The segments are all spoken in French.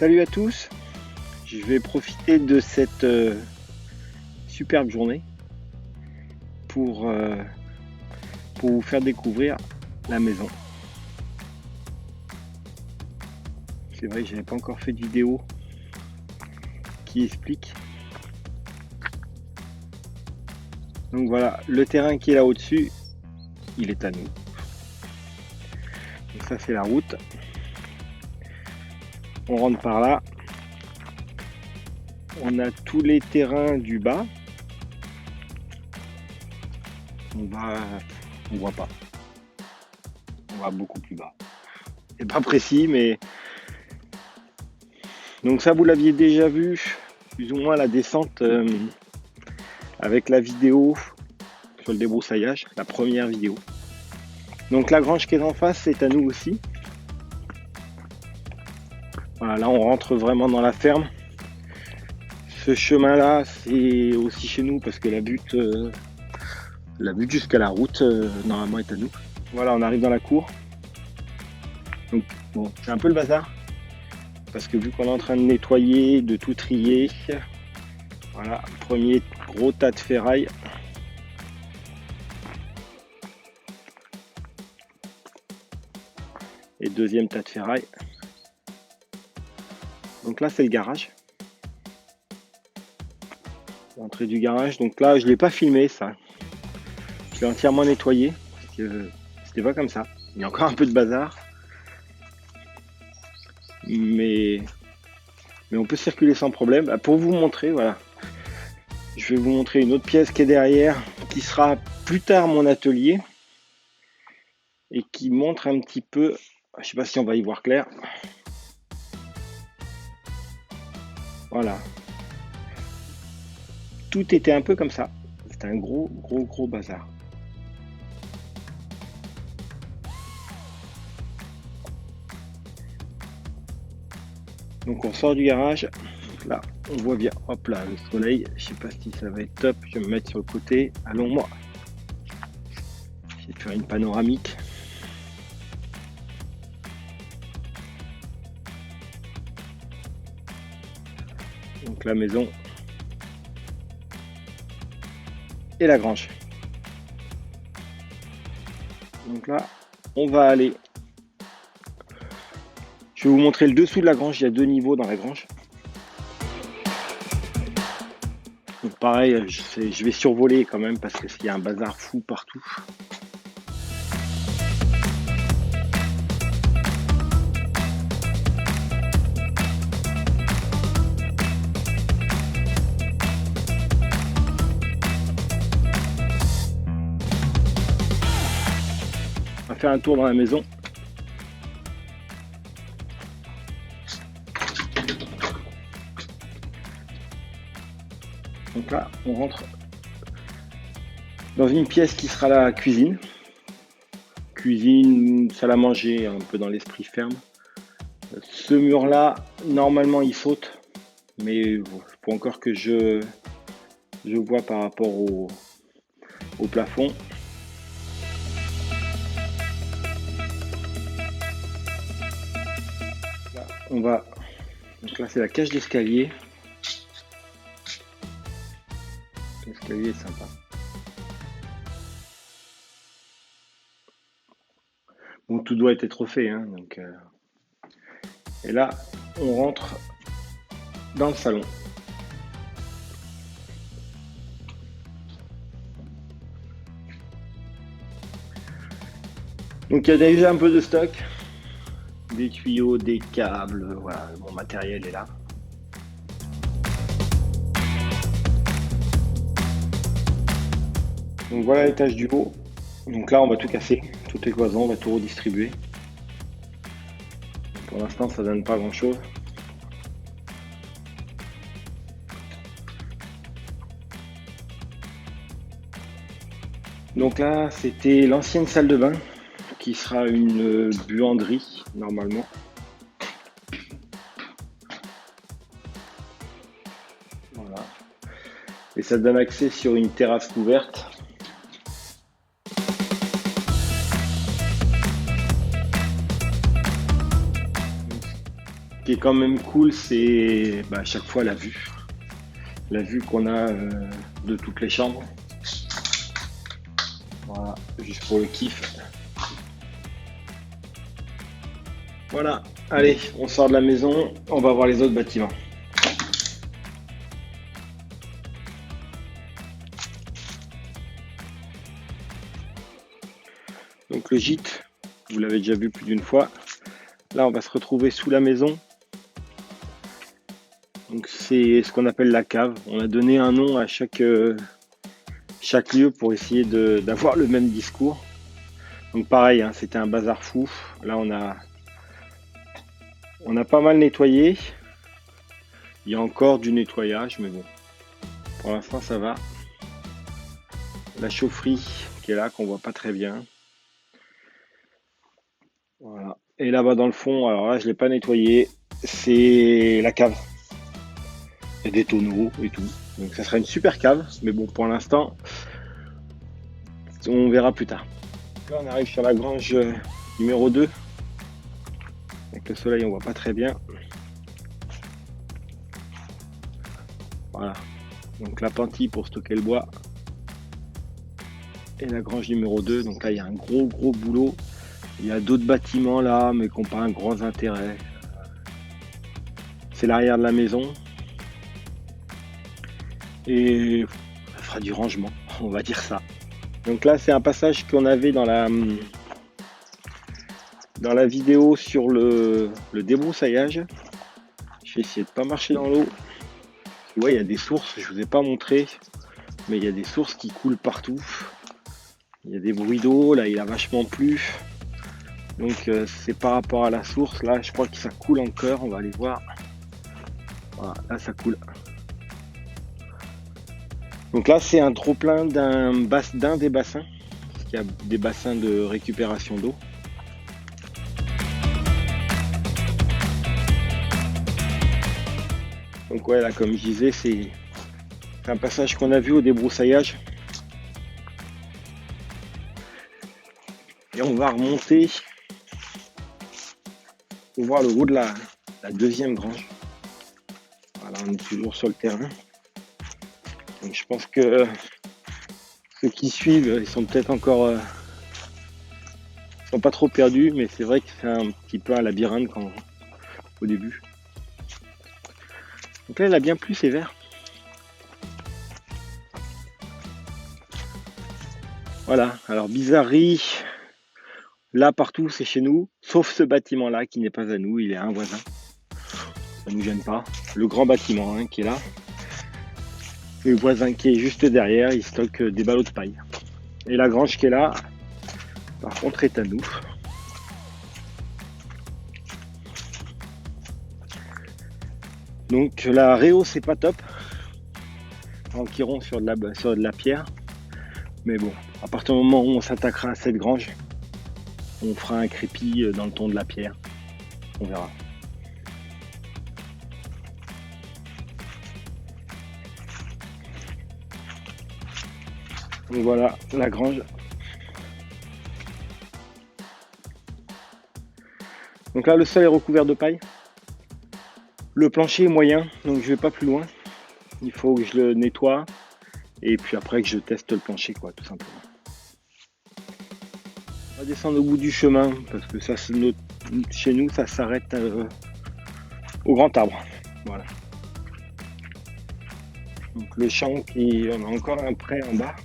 Salut à tous, je vais profiter de cette superbe journée pour vous faire découvrir la maison. C'est vrai que je n'avais pas encore fait de vidéo qui explique. Donc voilà, le terrain qui est là au-dessus, il est à nous. Donc ça c'est la route. On rentre par là. On a tous les terrains du bas. On voit pas. On va beaucoup plus bas. C'est pas précis, mais donc ça vous l'aviez déjà vu, plus ou moins la descente avec la vidéo sur le débroussaillage, la première vidéo. Donc la grange qui est en face, c'est à nous aussi. Voilà, là on rentre vraiment dans la ferme. Ce chemin-là, c'est aussi chez nous parce que la butte jusqu'à la route, normalement, est à nous. Voilà, on arrive dans la cour. Donc, bon, c'est un peu le bazar parce que vu qu'on est en train de nettoyer, de tout trier, voilà, premier gros tas de ferraille. Et deuxième tas de ferraille. Donc là, c'est le garage. L'entrée du garage. Donc là, je ne l'ai pas filmé, ça. Je l'ai entièrement nettoyé. Parce que c'était pas comme ça. Il y a encore un peu de bazar. Mais on peut circuler sans problème. Pour vous montrer, voilà. Je vais vous montrer une autre pièce qui est derrière, qui sera plus tard mon atelier. Et qui montre un petit peu... Je sais pas si on va y voir clair. Voilà. Tout était un peu comme ça. C'était un gros bazar. Donc on sort du garage. Là, on voit bien. Hop là, le soleil. Je sais pas si ça va être top. Je vais me mettre sur le côté. Allons-moi. Je vais faire une panoramique. Donc la maison et la grange. Donc là, on va aller. Je vais vous montrer le dessous de la grange. Il y a 2 niveaux dans la grange. Donc pareil, je vais survoler quand même parce qu'il y a un bazar fou partout. On va faire un tour dans la maison. Donc là, on rentre dans une pièce qui sera la cuisine. Cuisine, salle à manger, un peu dans l'esprit ferme. Ce mur-là, normalement, il saute. Mais il faut encore que je vois par rapport au plafond. Là, on va... Donc là, c'est la cage d'escalier. L'escalier est sympa. Bon, tout doit être fait, hein, donc, et là, on rentre dans le salon. Donc il y a déjà un peu de stock, des tuyaux, des câbles, voilà, mon matériel est là. Donc voilà l'étage du haut. Donc là on va tout casser, toutes les cloisons, on va tout redistribuer. Pour l'instant ça donne pas grand chose. Donc là c'était l'ancienne salle de bain qui sera une buanderie normalement. Voilà. Et ça donne accès sur une terrasse couverte. qui est quand même cool, c'est à chaque fois la vue. La vue qu'on a de toutes les chambres. Voilà, juste pour le kiff. Voilà, allez, on sort de la maison, on va voir les autres bâtiments. Donc le gîte, vous l'avez déjà vu plus d'une fois. Là, on va se retrouver sous la maison. Donc c'est ce qu'on appelle la cave. On a donné un nom à chaque lieu pour essayer d'avoir le même discours. Donc pareil, hein, c'était un bazar fou. Là, on a pas mal nettoyé. Il y a encore du nettoyage, mais bon, pour l'instant, ça va. La chaufferie qui est là, qu'on voit pas très bien. Voilà. Et là-bas dans le fond, alors là, je l'ai pas nettoyé. C'est la cave. Il y a des tonneaux et tout. Donc ça sera une super cave. Mais bon, pour l'instant, on verra plus tard. Là, on arrive sur la grange numéro 2. Avec le soleil, on voit pas très bien. Voilà. Donc la pentille pour stocker le bois. Et la grange numéro 2. Donc là, il y a un gros boulot. Il y a d'autres bâtiments là, mais qui n'ont pas un grand intérêt. C'est l'arrière de la maison. Et ça fera du rangement, on va dire ça. Donc là, c'est un passage qu'on avait dans la vidéo sur le débroussaillage. Je vais essayer de pas marcher dans l'eau. Ouais, il y a des sources, je vous ai pas montré, mais il y a des sources qui coulent partout. Il y a des bruits d'eau, là il a vachement plu. Donc c'est par rapport à la source, là je crois que ça coule encore, on va aller voir. Voilà, là ça coule. Donc là c'est un trop plein d'un des bassins, parce qu'il y a des bassins de récupération d'eau. Donc ouais, là comme je disais, c'est un passage qu'on a vu au débroussaillage. Et on va remonter pour voir le haut de la deuxième grange. Voilà, on est toujours sur le terrain. Donc je pense que ceux qui suivent, ils sont peut-être encore sont pas trop perdus, mais c'est vrai que c'est un petit peu un labyrinthe au début. Donc là, il a bien plu, c'est vert. Voilà, alors bizarrerie, là partout c'est chez nous, sauf ce bâtiment là qui n'est pas à nous, il est à un voisin. Ça ne nous gêne pas. Le grand bâtiment qui est là. Le voisin qui est juste derrière, il stocke des ballots de paille. Et la grange qui est là, par contre, est à nous. Donc la réo, c'est pas top. Enquiron sur de la pierre. Mais bon, à partir du moment où on s'attaquera à cette grange, on fera un crépi dans le ton de la pierre. On verra. Donc voilà, la grange. Donc là, le sol est recouvert de paille. Le plancher est moyen, donc je vais pas plus loin. Il faut que je le nettoie et puis après que je teste le plancher, quoi, tout simplement. On va descendre au bout du chemin parce que ça, chez nous, ça s'arrête au grand arbre. Voilà. Donc le champ on a encore un pré en bas.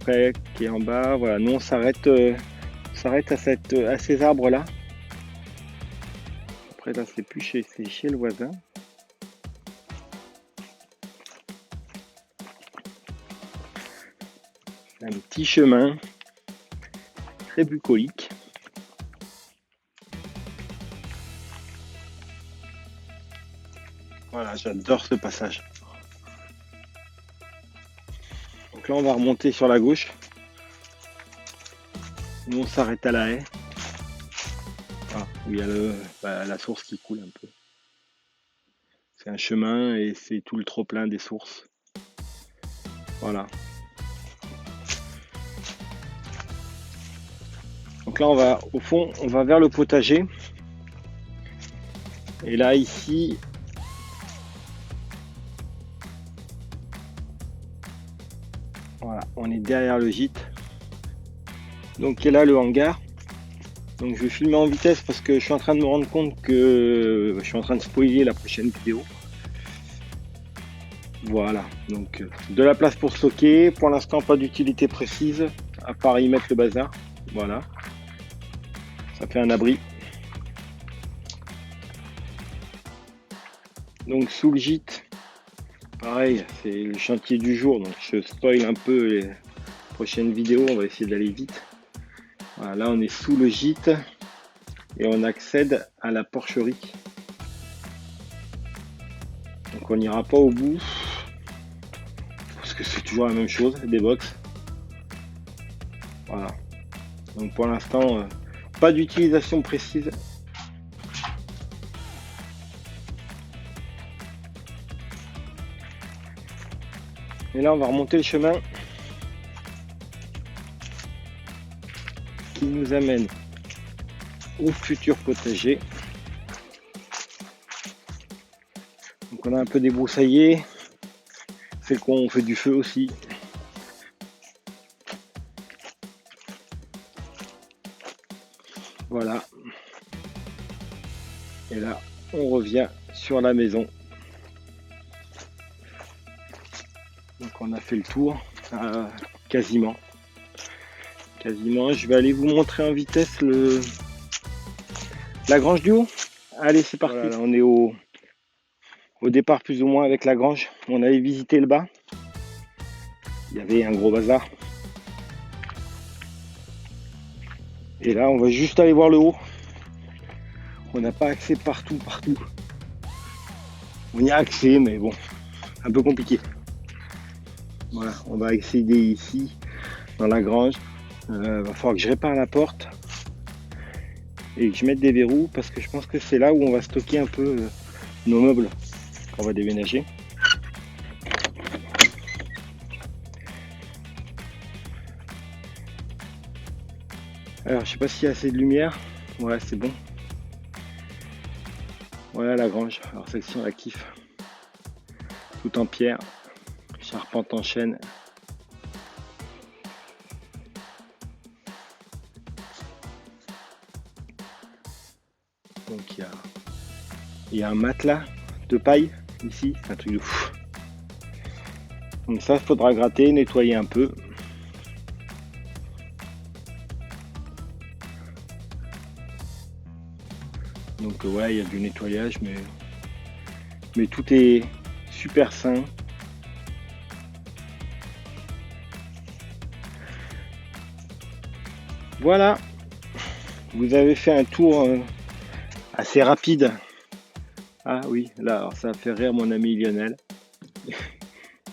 Pré qui est en bas. Voilà, nous on s'arrête à ces arbres là. Après là c'est plus c'est chez le voisin. Un petit chemin très bucolique. Voilà, j'adore ce passage. Donc là on va remonter sur la gauche. Nous on s'arrête à la haie. Voilà, où il y a la source qui coule un peu. C'est un chemin et c'est tout le trop plein des sources. Voilà. Donc là, on va, au fond, on va vers le potager. Et là, ici, voilà, on est derrière le gîte. Donc, et là, le hangar. Donc, je vais filmer en vitesse parce que je suis en train de me rendre compte que je suis en train de spoiler la prochaine vidéo. Voilà, donc de la place pour stocker. Pour l'instant, pas d'utilité précise, à part y mettre le bazar. Voilà, ça fait un abri. Donc sous le gîte, pareil, c'est le chantier du jour, donc je spoil un peu les prochaines vidéos, on va essayer d'aller vite. Voilà, là on est sous le gîte et on accède à la porcherie. Donc on n'ira pas au bout, parce que c'est toujours la même chose, des box. Voilà, donc pour l'instant, pas d'utilisation précise. Et là, on va remonter le chemin qui nous amène au futur potager. Donc on a un peu débroussaillé, c'est qu'on fait du feu aussi. Voilà. Et là, on revient sur la maison. Donc on a fait le tour, quasiment. Je vais aller vous montrer en vitesse la grange du haut. Allez, c'est parti. Voilà, là, on est au départ plus ou moins avec la grange. On avait visité le bas. Il y avait un gros bazar. Et là, on va juste aller voir le haut. On n'a pas accès partout. On y a accès, mais bon, un peu compliqué. Voilà, on va accéder ici, dans la grange. Va falloir que je répare la porte et que je mette des verrous parce que je pense que c'est là où on va stocker un peu nos meubles qu'on va déménager. Alors, je sais pas s'il y a assez de lumière. Ouais, c'est bon. Voilà la grange. Alors, celle-ci, on la kiffe. Tout en pierre, charpente en chêne. Donc il y a un matelas de paille ici, un truc de fou. Donc ça, il faudra gratter, nettoyer un peu. Donc ouais, il y a du nettoyage, mais tout est super sain. Voilà, vous avez fait un tour assez rapide. Ah oui, là, alors ça va faire rire mon ami Lionel.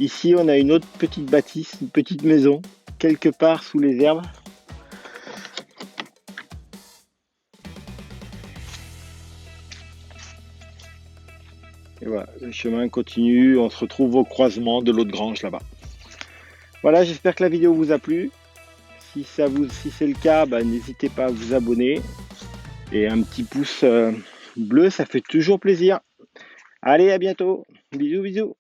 Ici, on a une autre petite bâtisse, une petite maison, quelque part sous les herbes. Et voilà, le chemin continue, on se retrouve au croisement de l'autre grange là-bas. Voilà, j'espère que la vidéo vous a plu. Si c'est le cas, bah, n'hésitez pas à vous abonner. Et un petit pouce bleu, ça fait toujours plaisir. Allez, à bientôt. Bisous.